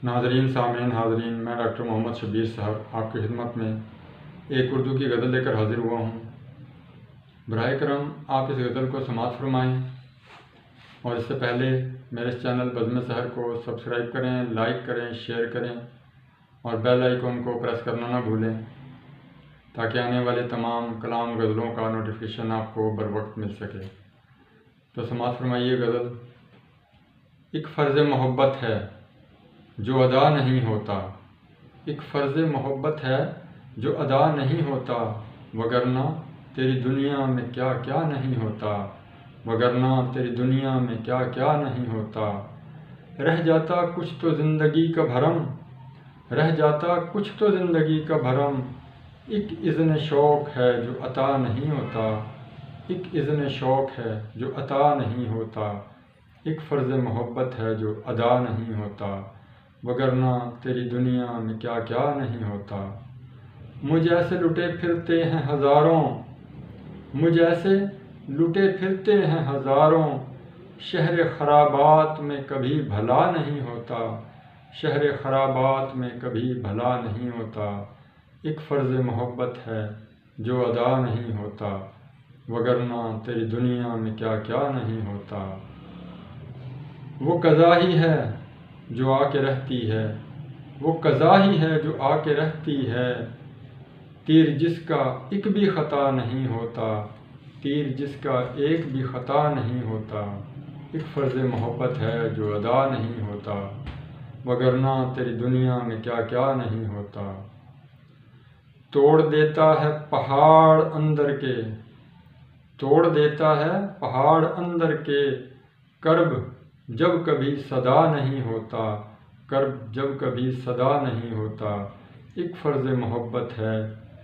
ناظرین، سامعین، حاضرین، میں ڈاکٹر محمد شبیر صاحب آپ کی خدمت میں ایک اردو کی غزل لے کر حاضر ہوا ہوں۔ براہ کرم آپ اس غزل کو سماعت فرمائیں اور اس سے پہلے میرے اس چینل بزم سحر کو سبسکرائب کریں، لائک کریں، شیئر کریں اور بیل آئیکن کو پریس کرنا نہ بھولیں تاکہ آنے والے تمام کلام غزلوں کا نوٹیفیکیشن آپ کو بر وقت مل سکے۔ تو سماعت فرمائیے غزل۔ ایک فرض محبت ہے جو ادا نہیں ہوتا، ایک فرض محبت ہے جو ادا نہیں ہوتا، وگرنہ تیری دنیا میں کیا کیا نہیں ہوتا، وگرنہ تیری دنیا میں کیا کیا نہیں ہوتا۔ رہ جاتا کچھ تو زندگی کا بھرم، رہ جاتا کچھ تو زندگی کا بھرم، ایک اذن شوق ہے جو عطا نہیں ہوتا، ایک اذن شوق ہے جو عطا نہیں ہوتا۔ ایک فرض محبت ہے جو ادا نہیں ہوتا، وگرنہ تیری دنیا میں کیا کیا نہیں ہوتا۔ مجھ ایسے لٹے پھرتے ہیں ہزاروں، مجھ ایسے لٹے پھرتے ہیں ہزاروں، شہر خرابات میں کبھی بھلا نہیں ہوتا، شہر خرابات میں کبھی بھلا نہیں ہوتا۔ ایک فرض محبت ہے جو ادا نہیں ہوتا، وگرنہ تیری دنیا میں کیا کیا نہیں ہوتا۔ وہ قضا ہی ہے جو آ کے رہتی ہے، وہ قضا ہی ہے جو آ کے رہتی ہے، تیر جس کا ایک بھی خطا نہیں ہوتا، تیر جس کا ایک بھی خطا نہیں ہوتا۔ ایک فرض محبت ہے جو ادا نہیں ہوتا، وگرنہ تیری دنیا میں کیا کیا نہیں ہوتا۔ توڑ دیتا ہے پہاڑ اندر کے، توڑ دیتا ہے پہاڑ اندر کے، کرب جب کبھی صدا نہیں ہوتا، کرب جب کبھی صدا نہیں ہوتا۔ ایک فرض محبت ہے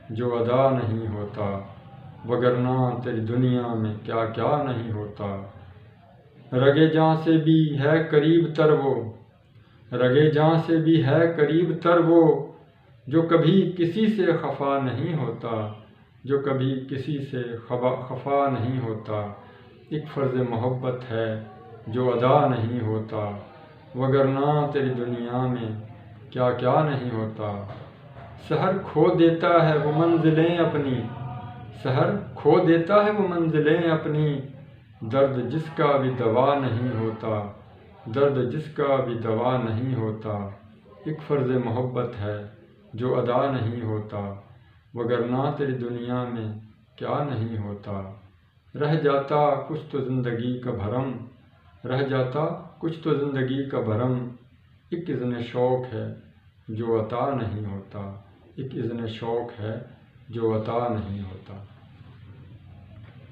جو ادا نہیں ہوتا، وگرنہ تیری دنیا میں کیا کیا نہیں ہوتا۔ رگے جاں سے بھی ہے قریب تر وہ، رگے جاں سے بھی ہے قریب تر وہ، جو کبھی کسی سے خفا نہیں ہوتا، جو کبھی کسی سے خفا نہیں ہوتا۔ ایک فرض محبت ہے جو ادا نہیں ہوتا، وگرنہ تیری دنیا میں کیا کیا نہیں ہوتا۔ سحر کھو دیتا ہے وہ منزلیں اپنی، سحر کھو دیتا ہے وہ منزلیں اپنی، درد جس کا بھی دوا نہیں ہوتا، درد جس کا بھی دوا نہیں ہوتا۔ ایک فرض محبت ہے جو ادا نہیں ہوتا، وگرنہ تیری دنیا میں کیا نہیں ہوتا۔ رہ جاتا کچھ تو زندگی کا بھرم، رہ جاتا کچھ تو زندگی کا بھرم، ایک اذن شوق ہے جو عطا نہیں ہوتا، ایک اذن شوق ہے جو عطا نہیں ہوتا۔